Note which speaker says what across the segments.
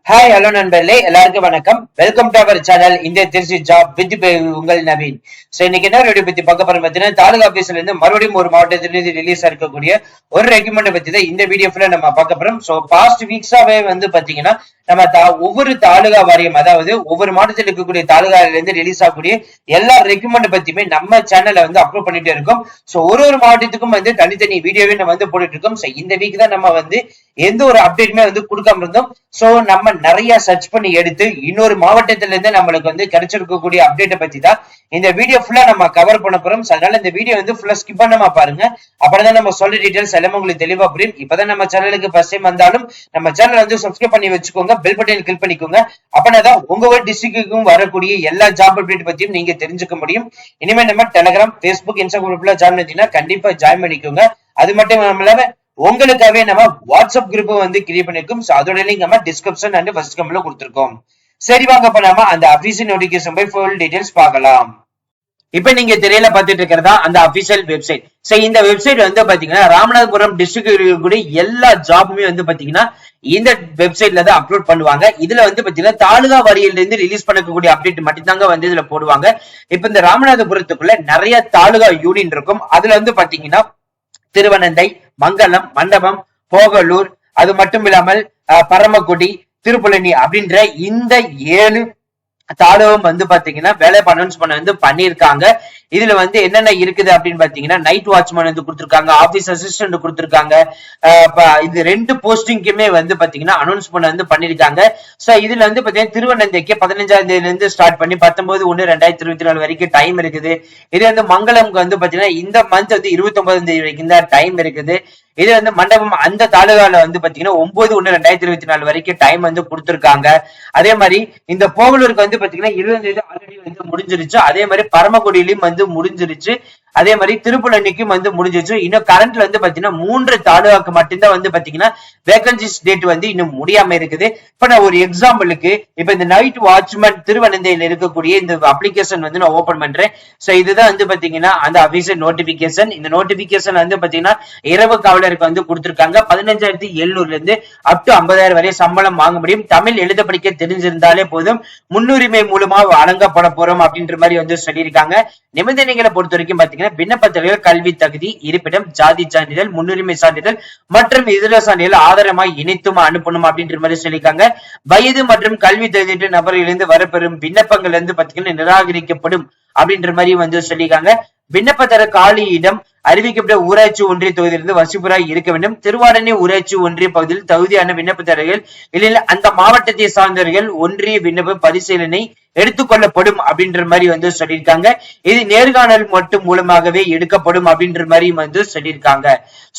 Speaker 1: Hi hello நண்பர்களே, எல்லாருக்கும் வணக்கம். வெல்கம் டு அவர் சேனல் இந்த திருச்சி ஜாப் வித் உங்கள் நவீன். சோ இன்னைக்கு என்ன வீடியோ பத்தி பார்க்க போறோம் பார்த்தீங்கன்னா, தாலுகா ஆபீஸ்ல இருந்து மறுபடியும் ஒரு மாவட்டத்திலிருந்து ரிலீஸ் இருக்கக்கூடிய ஒரு ரெக்கமெண்ட் பத்தி தான் இந்த வீடியோ ஃபுல்லா நம்ம பார்க்க போறோம். சோ பாஸ்ட் வீக்ஸாவே பாத்தீங்கன்னா நம்ம ஒவ்வொரு தாலுகா வாரியம், அதாவது ஒவ்வொரு மாவட்டத்தில் இருக்கக்கூடிய தாலுகால இருந்து ரிலீஸ் ஆகக்கூடிய எல்லா ரெக்கமெண்ட் பத்தியுமே நம்ம சேனல்ல அப்லோட் பண்ணிட்டு இருக்கோம். சோ ஒரு மாவட்டத்துக்கும் தனித்தனி வீடியோவே நம்ம போட்டுட்டு இருக்கோம். சோ இந்த வீக் தான் நம்ம எந்த ஒரு அப்டேட்டுமே கொடுக்காம இருந்தோம். சோ நம்ம நிறைய சர்ச் பண்ணி எடுத்து இன்னொரு மாவட்டத்தில இருந்து நம்மளுக்கு கிடைச்சிருக்கக்கூடிய அப்டேட்டை பத்தி தான் இந்த வீடியோ ஃபுல்லா நம்ம கவர் பண்ண போறோம். அதனால இந்த வீடியோ ஃபுல்லா ஸ்கிப் பண்ணாம பாருங்க. அப்பதான் நம்ம சொல்ற டீடைல்ஸ் எல்லாமே உங்களுக்கு தெளிவா புரியும். இப்பதான் நம்ம சேனலுக்கு ஃபர்ஸ்ட் டைம் வந்தாலும் நம்ம சேனல் சப்ஸ்கிரைப் பண்ணி வச்சுக்கோங்க, பெல் பட்டன் கிளிக் பண்ணிக்கோங்க. அப்பதான் உங்க ஒரு டிஸ்ட்ரிக்ட்டுக்கும் வரக்கூடிய எல்லா ஜாப் அப்டேட் பத்தியும் நீங்க தெரிஞ்சுக்க முடியும். இனிமே நம்ம டெலிகிராம், பேஸ்புக், இன்ஸ்டாகிராம் குரூப்ல ஜாயின் பண்ணிட்டீங்கன்னா கண்டிப்பா ஜாயின் பண்ணிக்கோங்க. அது மட்டும் இல்லாம உங்களுக்காகவே நம்ம வாட்ஸ்அப் குரூப் கிரியேட் பண்ணிருக்கோம். அதோட லிங்க் நம்ம டிஸ்கிரிப்ஷன் அண்ட் ஃபர்ஸ்ட் கமெண்ட்ல கொடுத்திருக்கோம். சரி வாங்க, அப்ப நாம அந்த அபிஷியல் நோட்டிபிகேஷன் போய் ஃபுல் டீடைல்ஸ் பார்க்கலாம். இப்ப நீங்க திரையில பாத்துட்டு இருக்கிறதா அந்த அபிஷியல் வெப்சைட். சோ இந்த வெப்சைட் பாத்தீங்கன்னா ராமநாதபுரம் டிஸ்ட்ரிக்ட் இருக்கக்கூடிய எல்லா ஜாபுமே பாத்தீங்கன்னா இந்த வெப்சைட்ல தான் அப்லோட் பண்ணுவாங்க. இதுல பாத்தீங்கன்னா தாலுகா வாரியில இருந்து ரிலீஸ் பண்ணக்கூடிய அப்டேட் மட்டும் தாங்க இதுல போடுவாங்க. இப்ப இந்த ராமநாதபுரத்துக்குள்ள நிறைய தாலுகா யூனியன் இருக்கும். அதுல பாத்தீங்கன்னா திருவனந்தை, மங்கலம், மண்டபம், போகலூர், அது மட்டும் இல்லாமல் பரமக்குடி, திருப்புலனி அப்படின்ற இந்த 7 தாலுகம் பாத்தீங்கன்னா வேலை அனௌன்ஸ் பண்ண பண்ணிருக்காங்க. இதுல என்னென்ன இருக்குது அப்படின்னு பாத்தீங்கன்னா நைட் வாட்ச்மேன் கொடுத்திருக்காங்க, ஆபீஸ் அசிஸ்டன்ட் கொடுத்திருக்காங்க. இது 2 போஸ்டிங்குமே பாத்தீங்கன்னா அனௌன்ஸ் பண்ண பண்ணிருக்காங்க. சோ இதுல பாத்தீங்கன்னா திருவனந்தைக்கு 15ஆம் தேதியில இருந்து ஸ்டார்ட் பண்ணி 19/1/2024 வரைக்கும் டைம் இருக்குது. இது மங்களம்க்கு பாத்தீங்கன்னா இந்த மந்த் 29ஆம் தேதி வரைக்கும் தான் டைம் இருக்குது. இது மண்டபம் அந்த தாலுகால பாத்தீங்கன்னா 9/1/2024 வரைக்கும் டைம் கொடுத்திருக்காங்க. அதே மாதிரி இந்த போகலூருக்கு பாத்தீங்கன்னா 20ஆம் தேதி ஆல்ரெடி முடிஞ்சிருச்சு. அதே மாதிரி பரமக்குடியிலும் முடிஞ்சிருச்சு. அதே மாதிரி திருப்புலனிக்கும் முடிஞ்சிருச்சு. இன்னும் கரண்ட்ல பாத்தீங்கன்னா 3 தாலுகாக்கு மட்டும்தான் பாத்தீங்கன்னா வேகன்சிஸ் டேட் இன்னும் முடியாம இருக்குது. இப்ப நான் ஒரு எக்ஸாம்பிளுக்கு இப்ப இந்த நைட் வாட்ச்மேன் திருவனந்தையில இருக்கக்கூடிய இந்த அப்ளிகேஷன் நான் ஓபன் பண்றேன். சோ இதுதான் பாத்தீங்கன்னா அந்த அபிஷியல் நோட்டிபிகேஷன். இந்த நோட்டிபிகேஷன் பாத்தீங்கன்னா இரவு காவலருக்கு கொடுத்திருக்காங்க. 15,700 இருந்து அப் டு 50,000 வரை சம்பளம் வாங்க முடியும். தமிழ் எழுத படிக்க தெரிஞ்சிருந்தாலே போதும். முன்னுரிமை மூலமா வழங்கப்பட போறோம் அப்படின்ற மாதிரி சொல்லியிருக்காங்க. நிபந்தனைகளை பொறுத்த வரைக்கும் பாத்தீங்கன்னா விண்ணப்பத்தர்கள் கல்வி தகுதி, இருப்பிடம், ஜாதி சான்றிதழ், முன்னுரிமை சான்றிதழ் மற்றும் இதர சான்றிதழ் ஆதாரமாய் இணைத்தும் அனுப்பணும் அப்படின்ற மாதிரி சொல்லியிருக்காங்க. வயது மற்றும் கல்வி தகுதியற்ற நபர்களிலிருந்து வரப்பெறும் விண்ணப்பங்கள் பாத்தீங்கன்னா நிராகரிக்கப்படும் அப்படின்ற மாதிரி சொல்லியிருக்காங்க. விண்ணப்பத்தர காலியிடம் அறிவிக்கப்பட்ட ஊராட்சி ஒன்றிய தொகுதியிலிருந்து வசிப்புறாய் இருக்க வேண்டும். திருவாரணி ஊராட்சி ஒன்றிய பகுதியில் தகுதியான விண்ணப்பதாரர்கள் இல்ல அந்த மாவட்டத்தை சார்ந்தவர்கள் ஒன்றிய விண்ணப்ப பரிசீலனை எடுத்துக்கொள்ளப்படும் அப்படின்ற மாதிரி சொல்லியிருக்காங்க. இது நேர்காணல் மட்டும் மூலமாகவே எடுக்கப்படும் அப்படின்ற மாதிரி சொல்லியிருக்காங்க.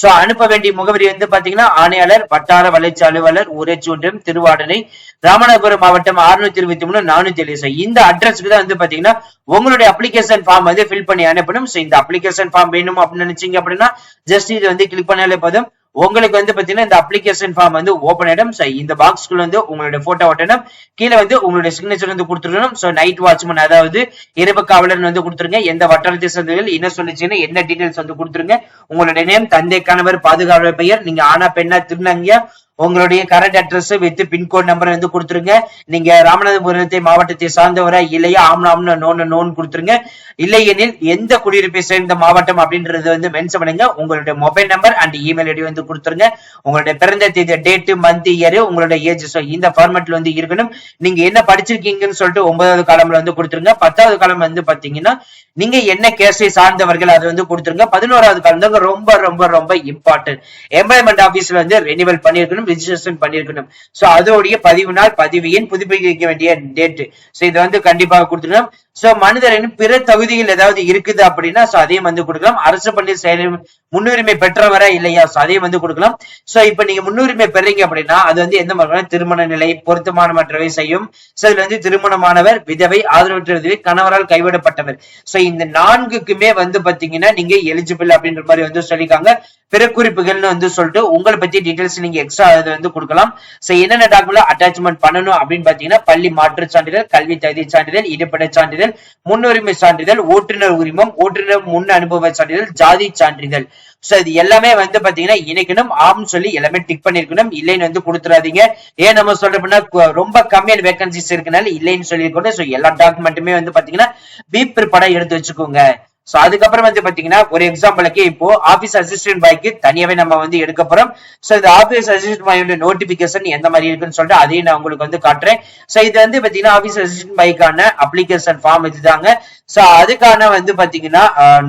Speaker 1: சோ அனுப்ப வேண்டிய முகவரி பாத்தீங்கன்னா ஆணையாளர், வட்டார வளர்ச்சி அலுவலர், ஊராட்சி ஒன்றியம், திருவாடனை, ராமநாதபுரம் மாவட்டம் 623-407. இந்த அட்ரஸ்க்கு தான் பாத்தீங்கன்னா உங்களுடைய அப்ளிகேஷன் ஃபார்ம் ஃபில் பண்ணி அனுப்பணும். சோ இந்த அப்ளிகேஷன் ஃபார்ம் வேணும் அப்படின்னு நினைச்சீங்க அப்படின்னா ஜஸ்ட் இது கிளிக் பண்ணாலே போதும். உங்களுக்கு பாத்தீங்கன்னா இந்த அப்ளிகேஷன் ஃபார்ம் ஓபன் ஆயிடும். இந்த பாக்ஸ்க்குள்ள உங்களுடைய போட்டோ ஒட்டணும். கீழே உங்களுடைய சிக்னேச்சர் கொடுத்துருக்கணும். சோ நைட் வாட்ச்மேன் அதாவது இரவு காவலர் கொடுத்துருங்க. எந்த வட்டாரத்தை சேர்ந்தவர்கள் என்ன சொல்லிச்சுன்னு என்ன டீடைல்ஸ் கொடுத்துருங்க. உங்களுடைய நேம், தந்தை, கணவர், பாதுகாவலர் பெயர், நீங்க ஆனா பெண்ணா, திருநங்கையா, உங்களுடைய current address with pincode number கொடுத்துருங்க. நீங்க ராமநாதபுரத்தை மாவட்டத்தை சார்ந்தவரா இல்லையா, ஆம்னா நோன் கொடுத்துருங்க. இல்லையெனில் எந்த குடியிருப்பை சேர்ந்த மாவட்டம் அப்படின்றது மென்ஷன் பண்ணுங்க. உங்களுடைய mobile number and email ID கொடுத்துருங்க. உங்களுடைய பிறந்த தேதி, டேட், மந்த், இயர், உங்களுடைய ஏஜ் இந்த ஃபார்மேட்ல இருக்கணும். நீங்க என்ன படிச்சிருக்கீங்கன்னு சொல்லிட்டு 9வது காலம்ல கொடுத்துருங்க. 10வது காலம் பாத்தீங்கன்னா நீங்க என்ன கேஸை சார்ந்தவர்கள் அதை கொடுத்துருங்க. 11வது காலம் ரொம்ப ரொம்ப ரொம்ப இம்பார்ட்டன்ட். எம்ப்ளாய்மெண்ட் ஆபீஸ்ல ரெனிவல் பண்ணிருக்கணும், ரெஜிஸ்ட்ரேஷன் பண்ணிருக்கணும். சோ அதோடைய பதிவு நாள், பதிவு எண், புதுப்பிக்க வேண்டிய டேட். சோ இதை கண்டிப்பாக கொடுத்துருக்கணும். சோ மனிதரின் பிற தகுதிகள் ஏதாவது இருக்குது அப்படின்னா சோ அதையும் கொடுக்கலாம். அரசு பள்ளி செயல் முன்னுரிமை பெற்றவரா இல்லையா, சோ அதையும் கொடுக்கலாம். சோ இப்ப நீங்க முன்னுரிமை பெறீங்க அப்படின்னா அது எந்த மாதிரி திருமண நிலை, பொருத்தமானமற்றவை செய்யும். சோ இதுல திருமணமானவர், விதவை, ஆதரவற்ற விதவை, கணவரால் கைவிடப்பட்டவர். சோ இந்த 4க்குமே பாத்தீங்கன்னா நீங்க எலிஜிபிள் அப்படின்ற மாதிரி சொல்லிருக்காங்க. பிற குறிப்புகள்னு சொல்லிட்டு உங்களை பத்தி டீடைல்ஸ் நீங்க எக்ஸ்ட்ரா கொடுக்கலாம். சோ என்னென்ன டாக்குமெண்ட் அட்டாச்மெண்ட் பண்ணணும் அப்படின்னு பாத்தீங்கன்னா பள்ளி மாற்று சான்றிதழ், கல்வி தகுதி சான்றிதழ், இருப்பிட சான்றிதழ், சான்றிதழ், முன்னுரிமை சான்றிதழ், ஓட்டுநர் உரிமம், ஓட்டுநர் முன் அனுபவ சான்றிதழ், ஜாதி சான்றிதழ். சோ இது எல்லாமே வந்து பாத்தீங்கன்னா இணைக்கணும். ஆம் சொல்லி எல்லாமே டிக் பண்ணிருக்கணும். இல்லைன்னு வந்து கொடுத்துறாதீங்க. ஏன் நம்ம சொல்றோம்னா ரொம்ப கம்மியான வேகன்சிஸ் இருக்கனால இல்லைன்னு சொல்லிருக்கோம். சோ எல்லா டாக்குமெண்ட்டுமே வந்து பாத்தீங்கன்னா பீப் படம் எடுத்து வச்சுக்கோங்க. சோ அதுக்கப்புறம் வந்து பாத்தீங்கன்னா ஒரு எக்ஸாம்பிளுக்கு இப்போ ஆபீஸ் அசிஸ்டன்ட் பாய்க்கு தனியாவே நம்ம வந்து எடுக்க போறோம். சோ இந்த ஆபீஸ் அசிஸ்டன்ட் பாயோட நோட்டிபிகேஷன் எந்த மாதிரி இருக்குன்னு சொல்லிட்டு அதையும் நான் உங்களுக்கு வந்து காட்டுறேன். சோ இது வந்து பாத்தீங்கன்னா ஆபீஸ் அசிஸ்டன்ட் பாய்க்கான அப்ளிகேஷன் ஃபார்ம் இதுதாங்க. சோ அதுக்கான வந்து பாத்தீங்கன்னா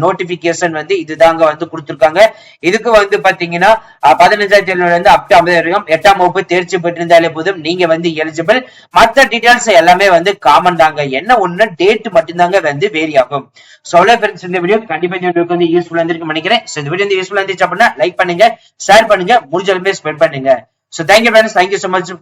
Speaker 1: நோட்டிபிகேஷன் வந்து இதுதாங்க வந்து கொடுத்திருக்காங்க. இதுக்கு வந்து பாத்தீங்கன்னா 15,700 இருந்து அப் டு 50,000 8ஆம் வகுப்பு தேர்ச்சி பெற்றிருந்தாலே போதும், நீங்க வந்து எலிஜிபிள். மற்ற டீடைல்ஸ் எல்லாமே வந்து காமன் தாங்க. என்ன ஒண்ணு டேட் மட்டும்தாங்க வந்து வேரி ஆகும். சோ ஃப்ரெண்ட்ஸ், இந்த வீடியோ கண்டிப்பா உங்களுக்கு வந்து யூஸ்ஃபுல்லா இருந்திருக்கும் நினைக்கிறேன். சோ இந்த வீடியோ வந்து யூஸ்ஃபுல்லா இருந்துச்சு அப்படின்னா லைக் பண்ணுங்க, ஷேர் பண்ணுங்க, முடிஞ்ச அளவுக்கு ஸ்ப்ரெட் பண்ணுங்க. So thank you friends, thank you so much.